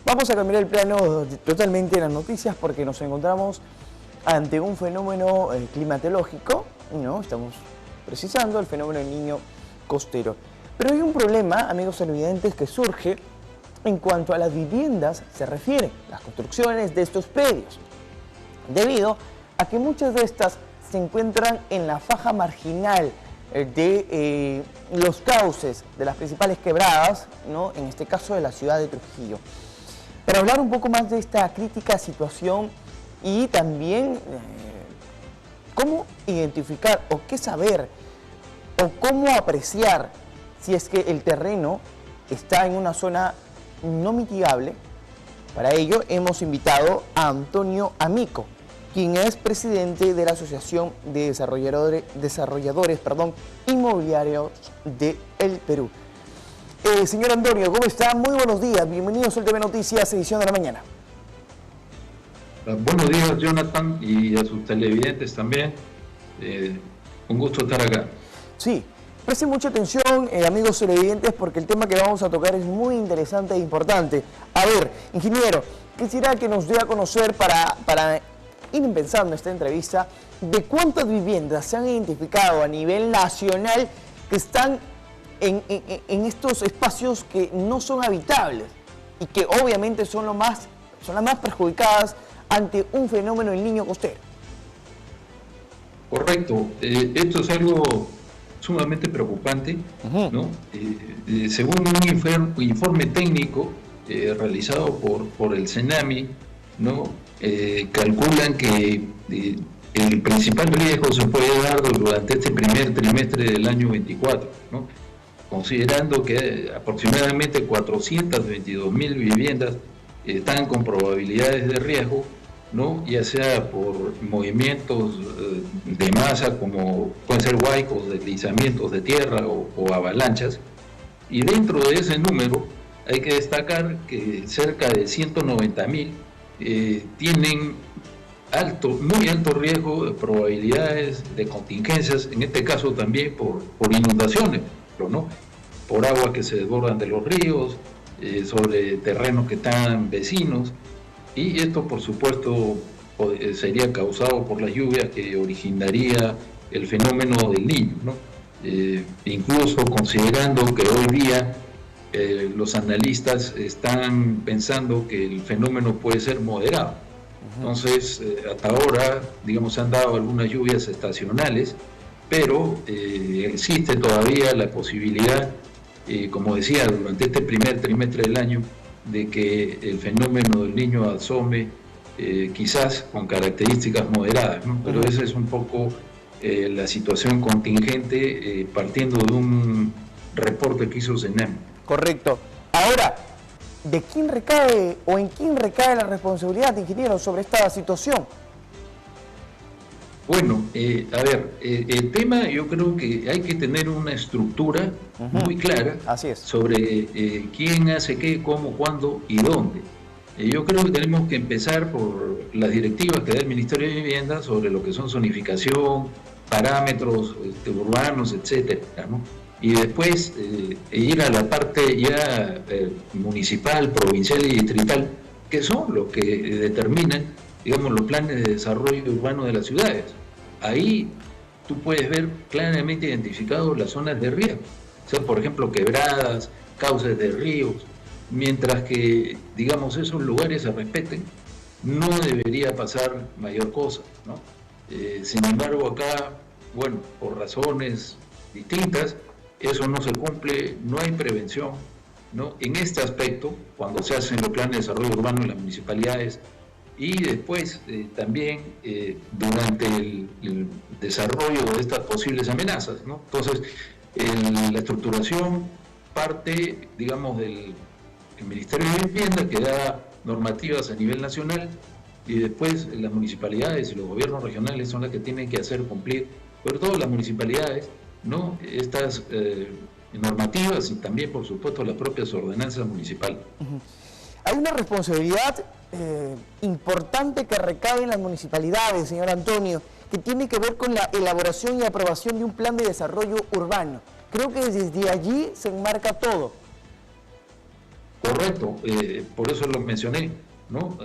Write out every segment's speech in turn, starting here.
Vamos a cambiar el plano totalmente de las noticias porque nos encontramos ante un fenómeno climatológico, ¿no? Estamos precisando el fenómeno del Niño costero. Pero hay un problema, amigos televidentes, que surge en cuanto a las viviendas se refiere, las construcciones de estos predios, debido a que muchas de estas se encuentran en la faja marginal de los cauces de las principales quebradas, ¿no? En este caso de la ciudad de Trujillo. Para hablar un poco más de esta crítica situación y también cómo identificar o qué saber o cómo apreciar si es que el terreno está en una zona no mitigable, para ello hemos invitado a Antonio Amico, quien es presidente de la Asociación de Desarrolladores Inmobiliarios del Perú. Señor Antonio, ¿cómo está? Muy buenos días, bienvenidos a TV Noticias, edición de la mañana. Buenos días, Jonathan, y a sus televidentes también. Un gusto estar acá. Sí, presten mucha atención, amigos televidentes, porque el tema que vamos a tocar es muy interesante e importante. A ver, ingeniero, quisiera que nos dé a conocer para ir pensando esta entrevista de cuántas viviendas se han identificado a nivel nacional que están en estos espacios que no son habitables y que obviamente son las más perjudicadas ante un fenómeno del Niño costero. Correcto, esto es algo sumamente preocupante, ¿no? Según un informe técnico realizado por el CENAMI, ¿no? Calculan que el principal riesgo se puede dar durante este primer trimestre del año 24, ¿no? Considerando que aproximadamente 422.000 viviendas están con probabilidades de riesgo, ¿no? Ya sea por movimientos de masa como pueden ser huaicos, deslizamientos de tierra o avalanchas. Y dentro de ese número hay que destacar que cerca de 190.000 tienen muy alto riesgo de probabilidades de contingencias, en este caso también por inundaciones, ¿no? Por aguas que se desbordan de los ríos, sobre terrenos que están vecinos, y esto por supuesto sería causado por las lluvias que originaría el fenómeno del Niño, ¿no? Incluso considerando que hoy día los analistas están pensando que el fenómeno puede ser moderado. Entonces, hasta ahora, digamos, se han dado algunas lluvias estacionales, pero existe todavía la posibilidad, como decía, durante este primer trimestre del año, de que el fenómeno del Niño asome, quizás con características moderadas, ¿no? Pero esa es un poco la situación contingente, partiendo de un reporte que hizo CENAMI. Correcto. Ahora, ¿de quién recae o en quién recae la responsabilidad, ingeniero, sobre esta situación? Bueno, a ver, el tema, yo creo que hay que tener una estructura muy clara. Así es. Sobre quién hace qué, cómo, cuándo y dónde. Yo creo que tenemos que empezar por las directivas que da el Ministerio de Vivienda sobre lo que son zonificación, parámetros urbanos, etcétera, ¿no? Y después ir a la parte ya municipal, provincial y distrital, que son los que determinan, digamos, los planes de desarrollo urbano de las ciudades. Ahí tú puedes ver claramente identificados las zonas de riesgo, o sea, por ejemplo, quebradas, cauces de ríos. Mientras que, digamos, esos lugares se respeten, no debería pasar mayor cosa, ¿no? Sin embargo, acá, bueno, por razones distintas, eso no se cumple, no hay prevención, ¿no? En este aspecto, cuando se hacen los planes de desarrollo urbano en las municipalidades, y después también durante el desarrollo de estas posibles amenazas, ¿no? Entonces, la estructuración parte, digamos, del Ministerio de Vivienda, que da normativas a nivel nacional, y después las municipalidades y los gobiernos regionales son las que tienen que hacer cumplir, sobre todo las municipalidades, ¿no? Estas normativas y también, por supuesto, las propias ordenanzas municipales. Hay una responsabilidad importante que recae en las municipalidades, señor Antonio, que tiene que ver con la elaboración y aprobación de un plan de desarrollo urbano. Creo que desde allí se enmarca todo. Correcto, por eso lo mencioné, ¿no?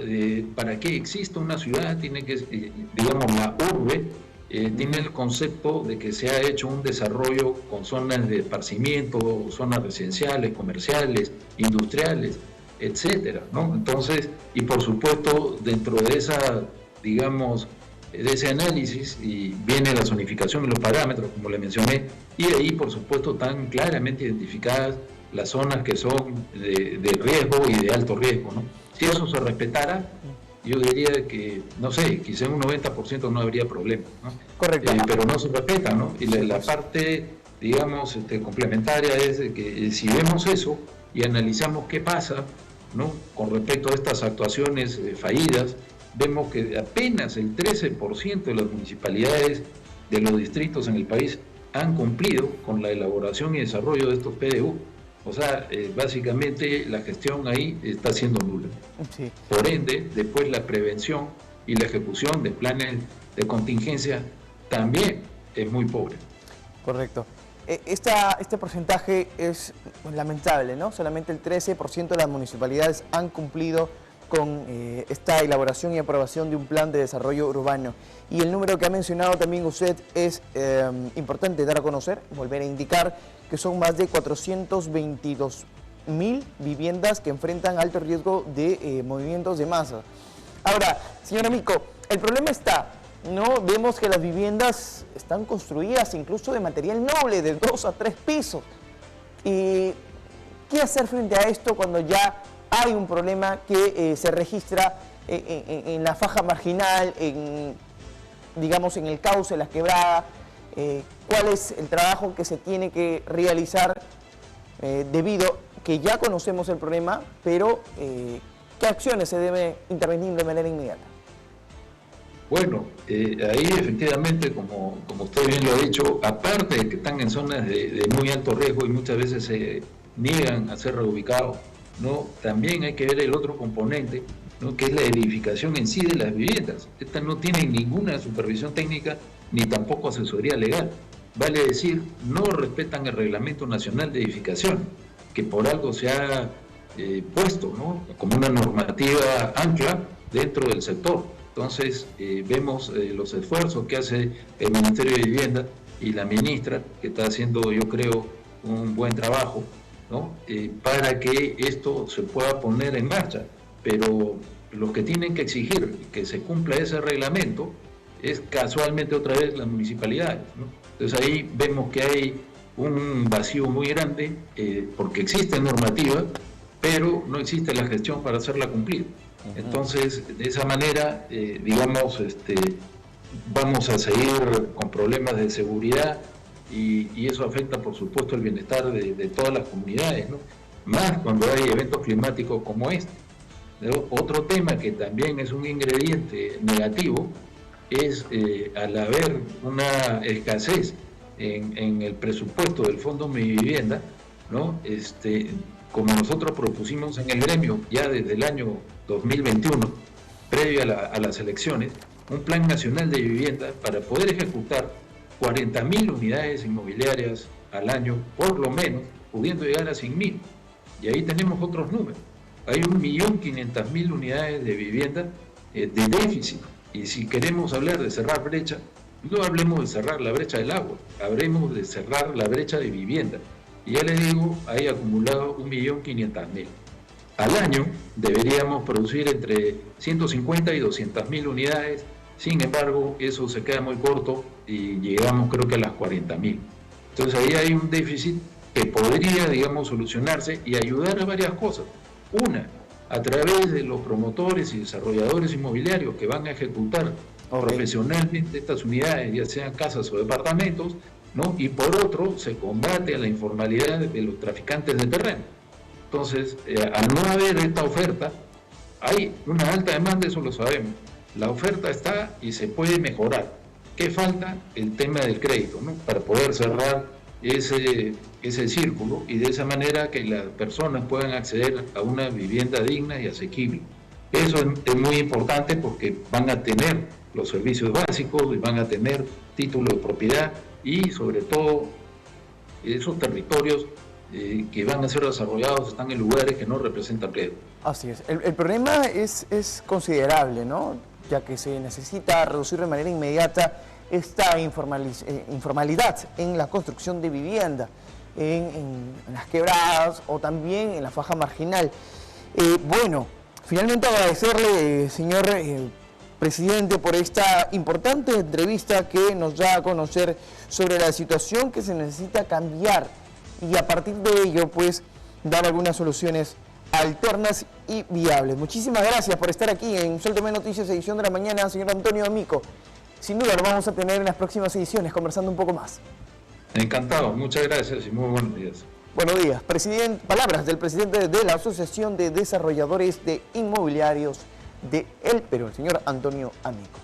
Para que exista una ciudad, tiene que, digamos, la urbe tiene el concepto de que se ha hecho un desarrollo con zonas de esparcimiento, zonas residenciales, comerciales, industriales, etcétera, ¿no? Entonces, y por supuesto, dentro de esa, digamos, de ese análisis, y viene la zonificación y los parámetros, como le mencioné, y ahí, por supuesto, están claramente identificadas las zonas que son de riesgo y de alto riesgo, ¿no? Si eso se respetara, yo diría que, no sé, quizá un 90% no habría problema, ¿no? Correcto. Pero no se respeta, ¿no? Y la parte, digamos, complementaria es de que si vemos eso y analizamos qué pasa, ¿no? Con respecto a estas actuaciones fallidas, vemos que apenas el 13% de las municipalidades de los distritos en el país han cumplido con la elaboración y desarrollo de estos PDU. O sea, básicamente la gestión ahí está siendo nula. Sí. Por ende, después la prevención y la ejecución de planes de contingencia también es muy pobre. Correcto. Este porcentaje es lamentable, ¿no? Solamente el 13% de las municipalidades han cumplido con esta elaboración y aprobación de un plan de desarrollo urbano. Y el número que ha mencionado también usted es importante dar a conocer, volver a indicar, que son más de 422.000 viviendas que enfrentan alto riesgo de movimientos de masa. Ahora, señor Amico, el problema está, ¿no? Vemos que las viviendas están construidas incluso de material noble, de 2 a 3 pisos. ¿Qué hacer frente a esto cuando ya hay un problema que se registra en la faja marginal, digamos en el cauce, las quebradas? ¿Cuál es el trabajo que se tiene que realizar debido que ya conocemos el problema, pero qué acciones se debe intervenir de manera inmediata? Bueno, ahí efectivamente, como usted bien lo ha dicho, aparte de que están en zonas de muy alto riesgo y muchas veces se niegan a ser reubicados, ¿no? También hay que ver el otro componente, ¿no? Que es la edificación en sí de las viviendas. Estas no tienen ninguna supervisión técnica ni tampoco asesoría legal. Vale decir, no respetan el Reglamento Nacional de Edificación, que por algo se ha puesto, ¿no? Como una normativa ancla dentro del sector. Entonces, vemos los esfuerzos que hace el Ministerio de Vivienda y la ministra, que está haciendo, yo creo, un buen trabajo, ¿no? Para que esto se pueda poner en marcha. Pero los que tienen que exigir que se cumpla ese reglamento es casualmente otra vez las municipalidades, ¿no? Entonces ahí vemos que hay un vacío muy grande porque existe normativa, pero no existe la gestión para hacerla cumplir. Entonces, de esa manera, digamos, vamos a seguir con problemas de seguridad y eso afecta, por supuesto, el bienestar de todas las comunidades, ¿no? Más cuando hay eventos climáticos como este. Otro tema que también es un ingrediente negativo es al haber una escasez en el presupuesto del Fondo Mi Vivienda, ¿no? Como nosotros propusimos en el gremio ya desde el año 2021, previo a las elecciones, un plan nacional de vivienda para poder ejecutar 40.000 unidades inmobiliarias al año, por lo menos, pudiendo llegar a 100.000. Y ahí tenemos otros números. Hay 1.500.000 unidades de vivienda de déficit. Y si queremos hablar de cerrar brecha, no hablemos de cerrar la brecha del agua, hablemos de cerrar la brecha de vivienda. Y ya les digo, hay acumulado 1.500.000. Al año deberíamos producir entre 150 y 200.000 unidades, sin embargo, eso se queda muy corto y llegamos creo que a las 40.000. Entonces ahí hay un déficit que podría, digamos, solucionarse y ayudar a varias cosas. Una, a través de los promotores y desarrolladores inmobiliarios que van a ejecutar profesionalmente estas unidades, ya sean casas o departamentos, ¿no? Y por otro, se combate a la informalidad de los traficantes de terreno. Entonces, al no haber esta oferta, hay una alta demanda, eso lo sabemos. La oferta está y se puede mejorar. ¿Qué falta? El tema del crédito, ¿no? Para poder cerrar ese círculo y de esa manera que las personas puedan acceder a una vivienda digna y asequible. Eso es muy importante porque van a tener los servicios básicos y van a tener título de propiedad y sobre todo esos territorios que van a ser desarrollados están en lugares que no representan empleo. Así es. El problema es considerable, ¿no? Ya que se necesita reducir de manera inmediata esta informalidad en la construcción de vivienda, en las quebradas o también en la faja marginal. Bueno, finalmente agradecerle, señor presidente, por esta importante entrevista que nos da a conocer sobre la situación que se necesita cambiar y a partir de ello, pues, dar algunas soluciones alternas y viables. Muchísimas gracias por estar aquí en Suélteme Noticias, edición de la mañana, señor Antonio Amico. Sin duda lo vamos a tener en las próximas ediciones, conversando un poco más. Encantado, muchas gracias y muy buenos días. Buenos días. Palabras del presidente de la Asociación de Desarrolladores de Inmobiliarios de El Perú, el señor Antonio Amico.